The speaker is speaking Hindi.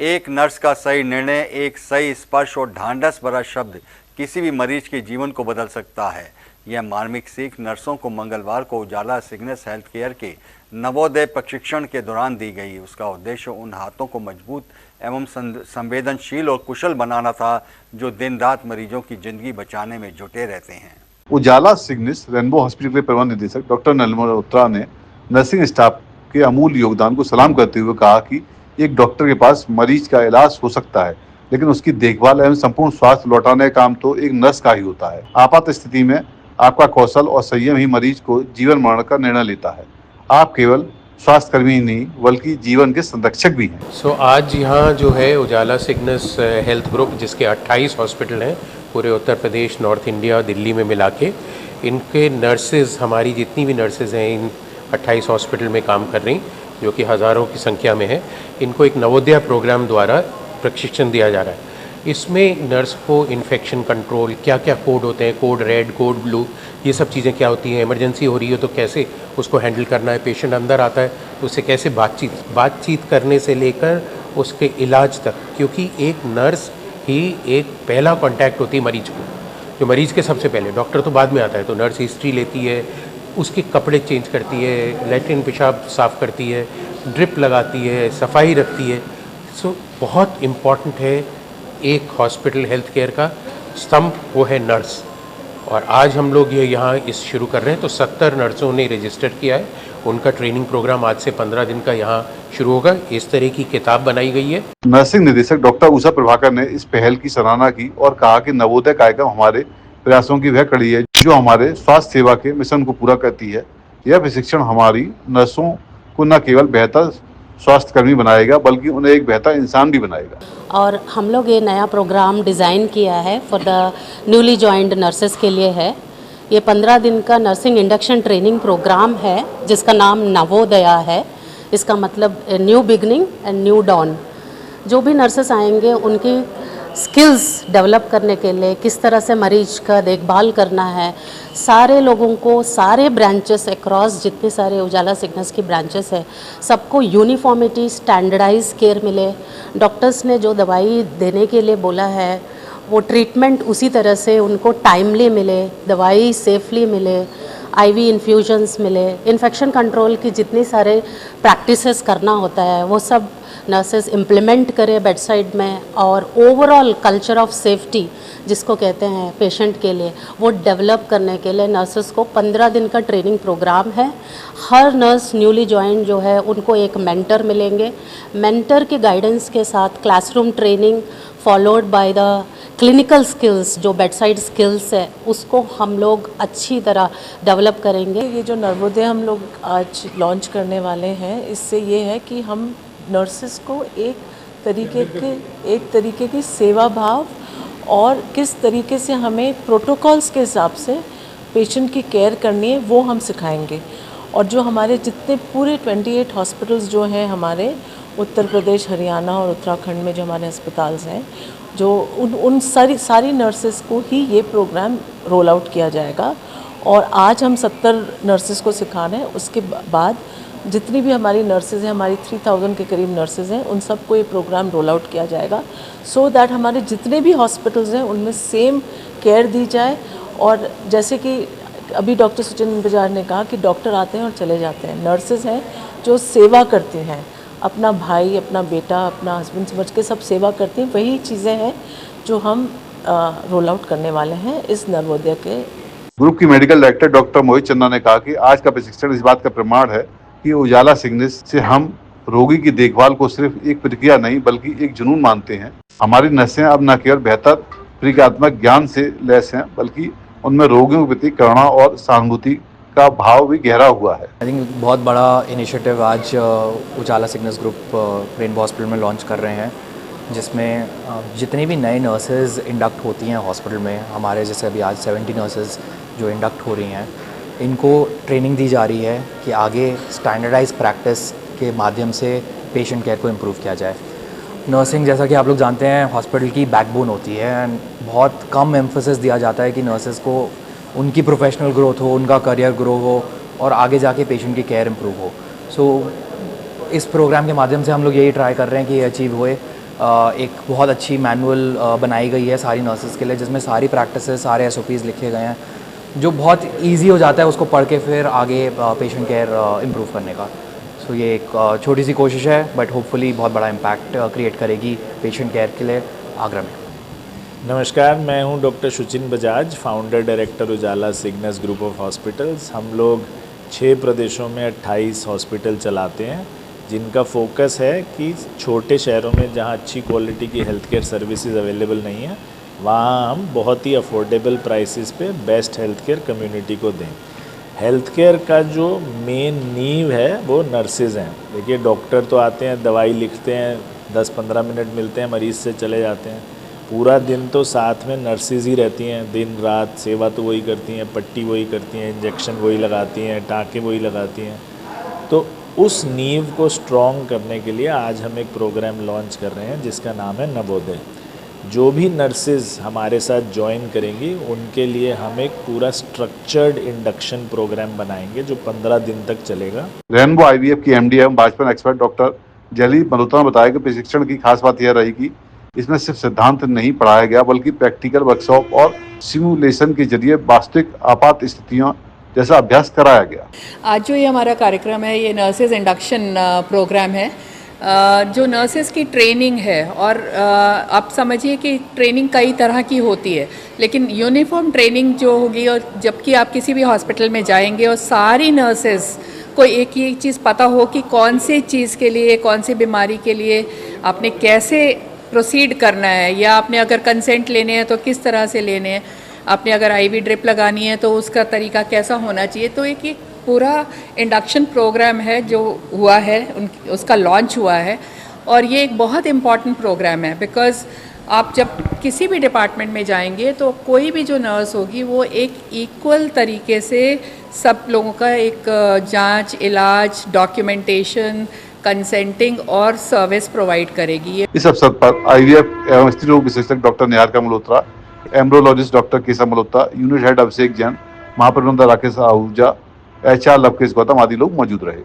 एक नर्स का सही निर्णय, एक सही स्पर्श और ढांढस भरा शब्द किसी भी मरीज के जीवन को बदल सकता है। यह मार्मिक सीख नर्सों को मंगलवार को उजाला सिग्नेस हेल्थ केयर के नवोदय प्रशिक्षण के दौरान दी गई। उसका उद्देश्य उन हाथों को मजबूत एवं संवेदनशील और कुशल बनाना था जो दिन रात मरीजों की जिंदगी बचाने में जुटे रहते हैं। उजाला सिग्नेस रेनबो हॉस्पिटल के प्रबंध निदेशक डॉक्टर नलिनी मल्होत्रा ने नर्सिंग स्टाफ के अमूल्य योगदान को सलाम करते हुए कहा कि एक डॉक्टर के पास मरीज का इलाज हो सकता है, लेकिन उसकी देखभाल एवं संपूर्ण स्वास्थ्य लौटाने का काम तो एक नर्स का ही होता है। आपात स्थिति में आपका कौशल और संयम ही मरीज को जीवन मरण का निर्णय लेता है। आप केवल स्वास्थ्यकर्मी ही नहीं बल्कि जीवन के संरक्षक भी हैं। आज यहाँ जो है उजाला सिग्नेस हेल्थ ग्रुप, जिसके 28 हॉस्पिटल हैं पूरे उत्तर प्रदेश, नॉर्थ इंडिया, दिल्ली में मिला के, इनके नर्सेज, हमारी जितनी भी नर्सेज हैं इन 28 हॉस्पिटल में काम कर रही, जो कि हज़ारों की संख्या में है, इनको एक नवोदय प्रोग्राम द्वारा प्रशिक्षण दिया जा रहा है। इसमें नर्स को इन्फेक्शन कंट्रोल, क्या क्या कोड होते हैं, कोड रेड, कोड ब्लू, ये सब चीज़ें क्या होती हैं, इमरजेंसी हो रही है तो कैसे उसको हैंडल करना है, पेशेंट अंदर आता है तो उससे कैसे बातचीत करने से लेकर उसके इलाज तक, क्योंकि एक नर्स ही एक पहला कांटेक्ट होती है मरीज को, जो मरीज के सबसे पहले, डॉक्टर तो बाद में आता है। तो नर्स हिस्ट्री लेती है, उसके कपड़े चेंज करती है, लैट्रिन पेशाब साफ़ करती है, ड्रिप लगाती है, सफाई रखती है। सो बहुत इम्पॉर्टेंट है एक हॉस्पिटल हेल्थ केयर का स्तंभ, वो है नर्स। और आज हम लोग ये यहाँ इस शुरू कर रहे हैं, तो 70 नर्सों ने रजिस्टर किया है। उनका ट्रेनिंग प्रोग्राम आज से 15 दिन का यहाँ शुरू होगा। इस तरह की किताब बनाई गई है। नर्सिंग निदेशक डॉक्टर उषा प्रभाकर ने इस पहल की सराहना की और कहा कि नवोदय कार्यक्रम हमारे प्रयासों की वह कड़ी है जो हमारे स्वास्थ्य सेवा के मिशन को पूरा करती है। यह प्रशिक्षण हमारी नर्सों को न केवल बेहतर स्वास्थ्यकर्मी बनाएगा बल्कि उन्हें एक बेहतर इंसान भी बनाएगा। और हम लोग ये नया प्रोग्राम डिज़ाइन किया है for the newly joined nurses के लिए है। ये 15 दिन का नर्सिंग इंडक्शन ट्रेनिंग प्रोग्राम है जिसका नाम नवोदया है। इसका मतलब new beginning and new dawn. जो भी नर्सेस आएंगे उनकी स्किल्स डेवलप करने के लिए, किस तरह से मरीज का देखभाल करना है, सारे लोगों को, सारे ब्रांचेस अक्रॉस जितने सारे उजाला सिग्नेस की ब्रांचेस है, सबको यूनिफॉर्मिटी, स्टैंडर्डाइज केयर मिले। डॉक्टर्स ने जो दवाई देने के लिए बोला है वो ट्रीटमेंट उसी तरह से उनको टाइमली मिले, दवाई सेफली मिले, आईवी इन्फ्यूजन्स मिले, इन्फेक्शन कंट्रोल की जितनी सारे प्रैक्टिसेस करना होता है वो सब नर्सेस इम्प्लीमेंट करें बेड साइड में। और ओवरऑल कल्चर ऑफ सेफ्टी जिसको कहते हैं पेशेंट के लिए, वो डेवलप करने के लिए नर्सेस को 15 दिन का ट्रेनिंग प्रोग्राम है। हर नर्स न्यूली ज्वाइन जो है उनको एक मेंटर मिलेंगे। मेंटर के गाइडेंस के साथ classroom training followed by the clinical skills, जो बेड साइड स्किल्स है उसको हम लोग अच्छी तरह डेवलप करेंगे। ये जो नवोदय हम लोग आज लॉन्च करने वाले हैं, इससे ये है कि हम नर्सेस को एक तरीके की सेवा भाव और किस तरीके से हमें प्रोटोकॉल्स के हिसाब से पेशेंट की केयर करनी है वो हम सिखाएंगे। और जो हमारे जितने पूरे 28 हॉस्पिटल्स जो हैं हमारे उत्तर प्रदेश, हरियाणा और उत्तराखंड में जो हमारे अस्पताल्स हैं, जो उन सारी नर्सेस को ही ये प्रोग्राम रोल आउट किया जाएगा। और आज हम 70 नर्सेस को सिखा रहे हैं। उसके बाद जितनी भी हमारी नर्सेज हैं, हमारी 3000 के करीब नर्सेज हैं, उन सबको ये प्रोग्राम रोल आउट किया जाएगा सो दैट हमारे जितने भी हॉस्पिटल्स हैं उनमें सेम केयर दी जाए। और जैसे कि अभी डॉक्टर सुचिन बजाज ने कहा कि डॉक्टर आते हैं और चले जाते हैं, नर्सेज हैं जो सेवा करती हैं, अपना भाई, अपना बेटा, अपना हस्बैंड समझ के सब सेवा करती हैं। वही चीज़ें हैं जो हम रोल आउट करने वाले हैं इस नवोदय के। ग्रुप की मेडिकल डायरेक्टर डॉक्टर मोहित चन्ना ने कहा कि आज का प्रशिक्षण इस बात का प्रमाण है कि उजाला सिग्नेस से हम रोगी की देखभाल को सिर्फ एक प्रक्रिया नहीं बल्कि एक जुनून मानते हैं। हमारी नर्सें अब न केवल बेहतर प्रक्रियात्मक ज्ञान से लैस हैं बल्कि उनमें रोगियों के प्रति करुणा और सहानुभूति का भाव भी गहरा हुआ है। आई थिंक बहुत बड़ा इनिशिएटिव आज उजाला सिग्नेस ग्रुप रेनबो हॉस्पिटल में लॉन्च कर रहे हैं, जिसमें जितनी भी नए नर्सेज इंडक्ट होती हैं हॉस्पिटल में, हमारे जैसे अभी आज 70 नर्सेज जो इंडक्ट हो रही हैं, इनको ट्रेनिंग दी जा रही है कि आगे स्टैंडर्डाइज प्रैक्टिस के माध्यम से पेशेंट केयर को इम्प्रूव किया जाए। नर्सिंग, जैसा कि आप लोग जानते हैं, हॉस्पिटल की बैकबोन होती है एंड बहुत कम एम्फोसिस दिया जाता है कि नर्सेज को उनकी प्रोफेशनल ग्रोथ हो, उनका करियर ग्रो हो और आगे जाके पेशेंट की केयर इम्प्रूव हो। सो इस प्रोग्राम के माध्यम से हम लोग यही ट्राई कर रहे हैं कि ये अचीव होए। एक बहुत अच्छी मैनुअल बनाई गई है सारी नर्सेज के लिए, जिसमें सारी प्रैक्टिसेस, सारे SOPs लिखे गए हैं, जो बहुत इजी हो जाता है उसको पढ़ के फिर आगे पेशेंट केयर इम्प्रूव करने का। सो ये एक छोटी सी कोशिश है, बट होपफुली बहुत बड़ा इम्पैक्ट क्रिएट करेगी पेशेंट केयर के लिए आगरा में। नमस्कार, मैं हूं doctor Suchin Bajaj, founder director Ujala Cygnus group of hospitals. हम लोग 6 प्रदेशों में 28 हॉस्पिटल चलाते हैं, जिनका फोकस है कि छोटे शहरों में जहां अच्छी क्वालिटी की हेल्थ केयर सर्विसेज अवेलेबल नहीं है, वहां हम बहुत ही अफोर्डेबल प्राइसेस पे बेस्ट हेल्थ केयर कम्युनिटी को दें। हेल्थ केयर का जो मेन नींव है वो नर्सेज हैं। देखिए, डॉक्टर तो आते हैं, दवाई लिखते हैं, 10-15 मिनट मिलते हैं, मरीज़ से चले जाते हैं। पूरा दिन तो साथ में नर्सेज ही रहती हैं, दिन रात सेवा तो वही करती हैं, पट्टी वही करती हैं, इंजेक्शन वही लगाती हैं, टाँके वही लगाती हैं। तो उस नींव को स्ट्रॉन्ग करने के लिए आज हम एक प्रोग्राम लॉन्च कर रहे हैं जिसका नाम है नवोदय। जो भी नर्सेज हमारे साथ ज्वाइन करेंगी उनके लिए हम एक पूरा स्ट्रक्चर्ड इंडक्शन प्रोग्राम बनाएंगे जो 15 दिन तक चलेगा। रेनबो IVF की MD एवं भाजपा एक्सपर्ट डॉक्टर जली मल्होत्रा ने बताया कि प्रशिक्षण की खास बात यह रही कि इसमें सिर्फ सिद्धांत नहीं पढ़ाया गया, बल्कि प्रैक्टिकल वर्कशॉप और सिमुलेशन के जरिए वास्तविक आपात स्थितियों जैसा अभ्यास कराया गया। आज जो ये हमारा कार्यक्रम है, ये नर्सेज इंडक्शन प्रोग्राम है। जो नर्सेज की ट्रेनिंग है, और आप समझिए कि ट्रेनिंग कई तरह की होती है, लेकिन यूनिफॉर्म ट्रेनिंग जो होगी, और जबकि आप किसी भी हॉस्पिटल में जाएंगे और सारी नर्सेज को एक ही चीज़ पता हो कि कौन सी चीज़ के लिए, कौन सी बीमारी के लिए आपने कैसे प्रोसीड करना है, या आपने अगर कंसेंट लेने हैं तो किस तरह से लेने हैं, आपने अगर IV ड्रिप लगानी है तो उसका तरीका कैसा होना चाहिए। तो एक पूरा इंडक्शन प्रोग्राम है जो हुआ है, उसका लॉन्च हुआ है, और ये एक बहुत इम्पॉर्टेंट प्रोग्राम है। बिकॉज़ आप जब किसी भी डिपार्टमेंट में जाएंगे तो कोई भी जो नर्स होगी वो एक इक्वल तरीके से सब लोगों का एक जांच, इलाज, डॉक्यूमेंटेशन, कंसेंटिंग और सर्विस प्रोवाइड करेगी। इस अवसर पर IVF एवं स्त्री रोग विशेषज्ञ doctor Niharika Malhotra, embryologist doctor Keshav Malhotra, unit head Abhishek Jain, महाप्रबंधक राकेश आहूजा, HR लवकेश गौतम आदि लोग मौजूद रहे।